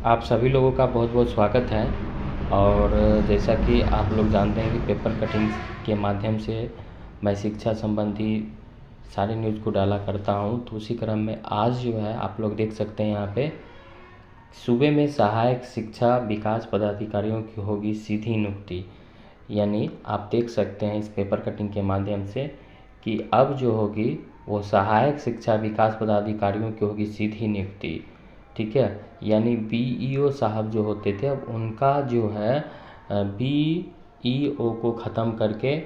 आप सभी लोगों का बहुत बहुत स्वागत है। और जैसा कि आप लोग जानते हैं कि पेपर कटिंग के माध्यम से मैं शिक्षा संबंधी सारी न्यूज़ को डाला करता हूं, तो उसी क्रम में आज जो है आप लोग देख सकते हैं यहाँ पे सूबे में सहायक शिक्षा विकास पदाधिकारियों की होगी सीधी नियुक्ति। यानी आप देख सकते हैं इस पेपर कटिंग के माध्यम से कि अब जो होगी वो सहायक शिक्षा विकास पदाधिकारियों की होगी सीधी नियुक्ति। ठीक है, यानी बीईओ साहब जो होते थे अब उनका जो है बीईओ को ख़त्म करके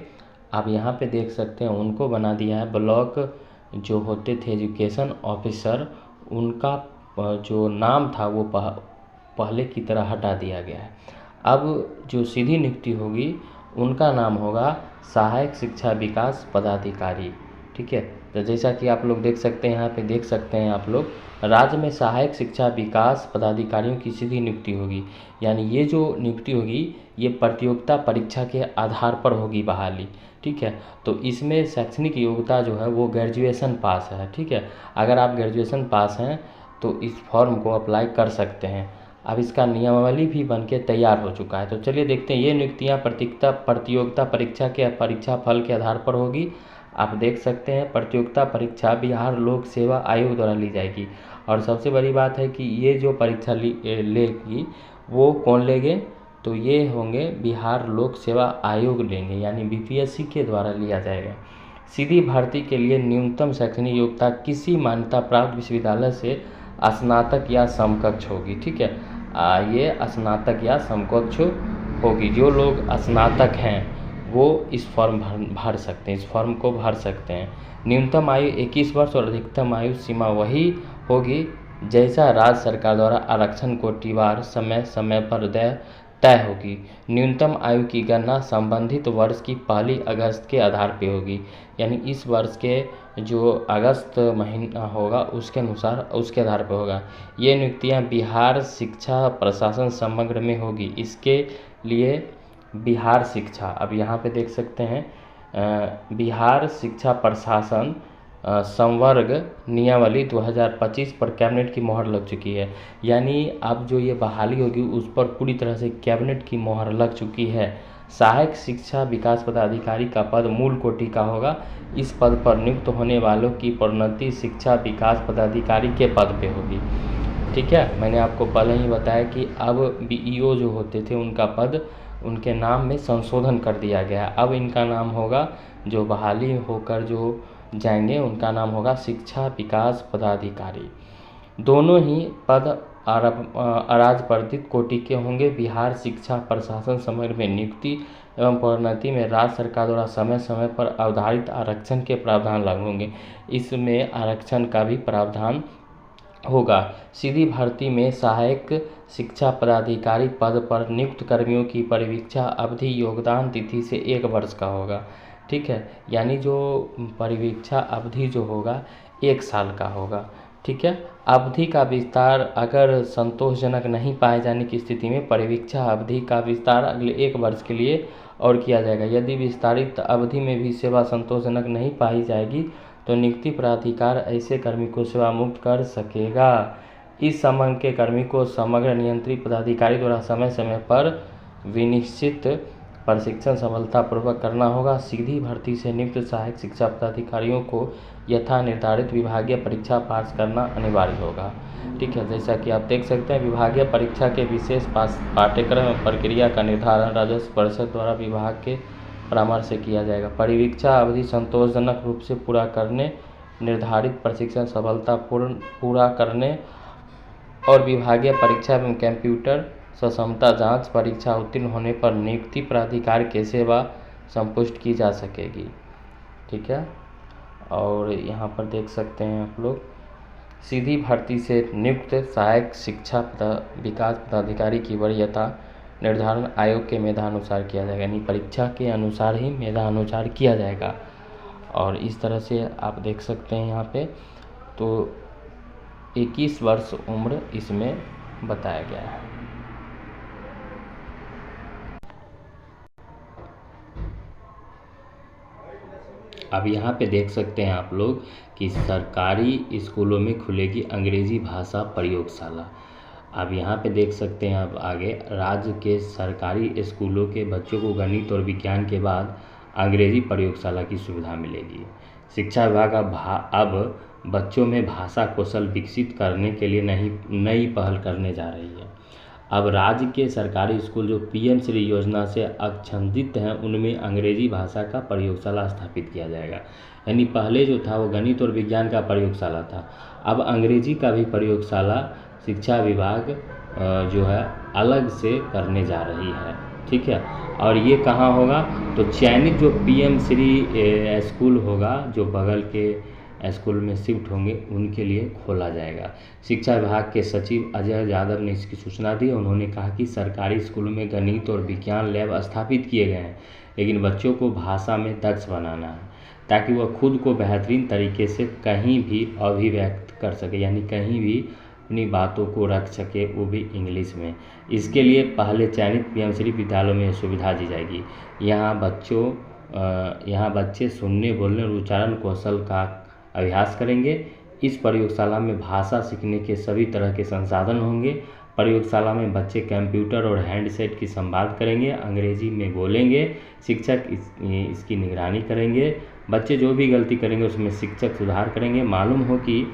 आप यहाँ पे देख सकते हैं उनको बना दिया है ब्लॉक जो होते थे एजुकेशन ऑफिसर। उनका जो नाम था वो पहले की तरह हटा दिया गया है। अब जो सीधी नियुक्ति होगी उनका नाम होगा सहायक शिक्षा विकास पदाधिकारी। ठीक है, तो जैसा कि आप लोग देख सकते हैं यहाँ पे देख सकते हैं आप लोग राज्य में सहायक शिक्षा विकास पदाधिकारियों की सीधी नियुक्ति होगी। यानी ये जो नियुक्ति होगी ये प्रतियोगिता परीक्षा के आधार पर होगी बहाली। ठीक है, तो इसमें शैक्षणिक योग्यता जो है वो ग्रेजुएशन पास है। ठीक है, अगर आप ग्रेजुएशन पास हैं तो इस फॉर्म को अप्लाई कर सकते हैं। अब इसका नियमावली भी बनके तैयार हो चुका है। तो चलिए देखते हैं ये नियुक्तियाँ प्रतियोगिता परीक्षा के परीक्षा फल के आधार पर होगी। आप देख सकते हैं प्रतियोगिता परीक्षा बिहार लोक सेवा आयोग द्वारा ली जाएगी। और सबसे बड़ी बात है कि ये जो परीक्षा लेगी वो कौन लेंगे, तो ये होंगे बिहार लोक सेवा आयोग लेंगे, यानी बीपीएससी के द्वारा लिया जाएगा। सीधी भर्ती के लिए न्यूनतम शैक्षणिक योग्यता किसी मान्यता प्राप्त विश्वविद्यालय से स्नातक या समकक्ष होगी। ठीक है, ये स्नातक या समकक्ष होगी। जो लोग स्नातक हैं वो इस फॉर्म भर सकते हैं, इस फॉर्म को भर सकते हैं। न्यूनतम आयु 21 वर्ष और अधिकतम आयु सीमा वही होगी जैसा राज्य सरकार द्वारा आरक्षण कोटिवार समय समय पर तय होगी। न्यूनतम आयु की गणना संबंधित वर्ष की 1 अगस्त के आधार पर होगी। यानी इस वर्ष के जो अगस्त महीना होगा उसके अनुसार उसके आधार पर होगा। ये नियुक्तियां बिहार शिक्षा प्रशासन समग्र में होगी। इसके लिए बिहार शिक्षा, अब यहाँ पे देख सकते हैं बिहार शिक्षा प्रशासन संवर्ग नियमावली 2025 पर कैबिनेट की मोहर लग चुकी है। यानी अब जो ये बहाली होगी उस पर पूरी तरह से कैबिनेट की मोहर लग चुकी है। सहायक शिक्षा विकास पदाधिकारी का पद मूल कोटि का होगा। इस पद पर नियुक्त होने वालों की प्रोन्नति शिक्षा विकास पदाधिकारी के पद पे होगी। ठीक है, मैंने आपको पहले ही बताया कि अब बीईओ जो होते थे उनका पद उनके नाम में संशोधन कर दिया गया। अब इनका नाम होगा, जो बहाली होकर जो जाएंगे उनका नाम होगा शिक्षा विकास पदाधिकारी। दोनों ही पद अराजपत्रित कोटि के होंगे। बिहार शिक्षा प्रशासन समग्र में नियुक्ति एवं प्रोन्नति में राज्य सरकार द्वारा समय समय पर अवधारित आरक्षण के प्रावधान लागू होंगे। इसमें आरक्षण का भी प्रावधान होगा। सीधी भर्ती में सहायक शिक्षा पदाधिकारी पद पर नियुक्त कर्मियों की परिवीक्षा अवधि योगदान तिथि से 1 वर्ष का होगा। ठीक है, यानी जो परिवीक्षा अवधि जो होगा 1 साल का होगा। ठीक है, अवधि का विस्तार अगर संतोषजनक नहीं पाए जाने की स्थिति में परिवीक्षा अवधि का विस्तार अगले 1 वर्ष के लिए और किया जाएगा। यदि विस्तारित अवधि में भी सेवा संतोषजनक नहीं पाई जाएगी तो नियुक्ति प्राधिकार ऐसे कर्मी को सेवा मुक्त कर सकेगा। इस संबंध के कर्मी को समग्र नियंत्रित पदाधिकारी द्वारा समय समय पर विनिश्चित प्रशिक्षण सफलतापूर्वक करना होगा। सीधी भर्ती से नियुक्त सहायक शिक्षा पदाधिकारियों को यथा निर्धारित विभागीय परीक्षा पास करना अनिवार्य होगा। ठीक है, जैसा कि आप देख सकते हैं विभागीय परीक्षा के विशेष पाठ्यक्रम प्रक्रिया का निर्धारण राजस्व परिषद द्वारा विभाग के परामर्श से किया जाएगा। परिवीक्षा अवधि संतोषजनक रूप से पूरा करने, निर्धारित प्रशिक्षण सफलतापूर्ण पूरा करने और विभागीय परीक्षा एवं कंप्यूटर सक्षमता जांच परीक्षा उत्तीर्ण होने पर नियुक्ति प्राधिकार की सेवा संपुष्ट की जा सकेगी। ठीक है, और यहाँ पर देख सकते हैं आप लोग सीधी भर्ती से नियुक्त सहायक शिक्षा विकास पदाधिकारी की वरीयता निर्धारण आयोग के मेधानुसार किया जाएगा। यानी परीक्षा के अनुसार ही मेधानुसार किया जाएगा। और इस तरह से आप देख सकते हैं यहाँ पे तो 21 वर्ष उम्र इसमें बताया गया है। अब यहाँ पे देख सकते हैं आप लोग कि सरकारी स्कूलों में खुलेगी अंग्रेजी भाषा प्रयोगशाला। अब यहाँ पे देख सकते हैं, अब आगे राज्य के सरकारी स्कूलों के बच्चों को गणित और विज्ञान के बाद अंग्रेजी प्रयोगशाला की सुविधा मिलेगी। शिक्षा विभाग अब बच्चों में भाषा कौशल विकसित करने के लिए नई पहल करने जा रही है। अब राज्य के सरकारी स्कूल जो पीएम श्री योजना से आच्छादित हैं, उनमें अंग्रेजी भाषा का प्रयोगशाला स्थापित किया जाएगा। यानी पहले जो था वो गणित और विज्ञान का प्रयोगशाला था, अब अंग्रेजी का भी प्रयोगशाला शिक्षा विभाग जो है अलग से करने जा रही है। ठीक है, और ये कहाँ होगा, तो चयनित जो पीएम श्री स्कूल होगा, जो बगल के स्कूल में शिफ्ट होंगे, उनके लिए खोला जाएगा। शिक्षा विभाग के सचिव अजय यादव ने इसकी सूचना दी। उन्होंने कहा कि सरकारी स्कूलों में गणित और विज्ञान लैब स्थापित किए गए हैं, लेकिन बच्चों को भाषा में दक्ष बनाना है ताकि वह खुद को बेहतरीन तरीके से कहीं भी अभिव्यक्त कर सके, यानी कहीं भी अपनी बातों को रख सके, वो भी इंग्लिश में। इसके लिए पहले चयनित पीएमश्री विद्यालयों में सुविधा दी जाएगी। यहाँ बच्चे सुनने, बोलने और उच्चारण कौशल का अभ्यास करेंगे। इस प्रयोगशाला में भाषा सीखने के सभी तरह के संसाधन होंगे। प्रयोगशाला में बच्चे कंप्यूटर और हैंडसेट की संवाद करेंगे, अंग्रेजी में बोलेंगे, शिक्षक इसकी निगरानी करेंगे। बच्चे जो भी गलती करेंगे उसमें शिक्षक सुधार करेंगे। मालूम हो कि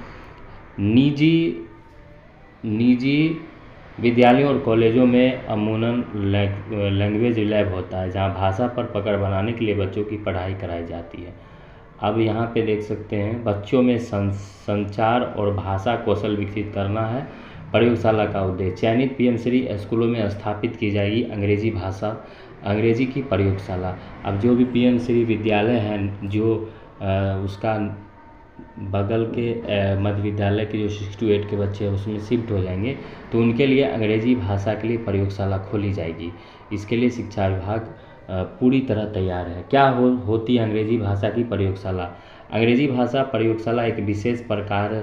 निजी विद्यालयों और कॉलेजों में अमूमन लैंग्वेज लैब होता है, जहां भाषा पर पकड़ बनाने के लिए बच्चों की पढ़ाई कराई जाती है। अब यहाँ पे देख सकते हैं, बच्चों में संचार और भाषा कौशल विकसित करना है। प्रयोगशाला का उद्देश्य, चयनित पीएमश्री स्कूलों में स्थापित की जाएगी अंग्रेजी की प्रयोगशाला। अब जो भी पीएमश्री विद्यालय हैं, जो उसका बगल के मध्य विद्यालय के जो 6 to 8 के बच्चे हैं उसमें शिफ्ट हो जाएंगे, तो उनके लिए अंग्रेजी भाषा के लिए प्रयोगशाला खोली जाएगी। इसके लिए शिक्षा विभाग पूरी तरह तैयार है। क्या होती है अंग्रेजी भाषा की प्रयोगशाला? अंग्रेजी भाषा प्रयोगशाला एक विशेष प्रकार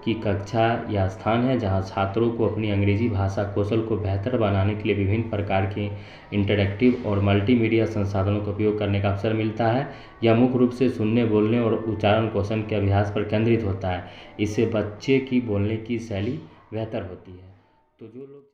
की कक्षा या स्थान है जहां छात्रों को अपनी अंग्रेजी भाषा कौशल को बेहतर बनाने के लिए विभिन्न प्रकार के इंटरैक्टिव और मल्टीमीडिया संसाधनों का उपयोग करने का अवसर मिलता है। यह मुख्य रूप से सुनने, बोलने और उच्चारण कौशल के अभ्यास पर केंद्रित होता है। इससे बच्चे की बोलने की शैली बेहतर होती है। तो जो लोग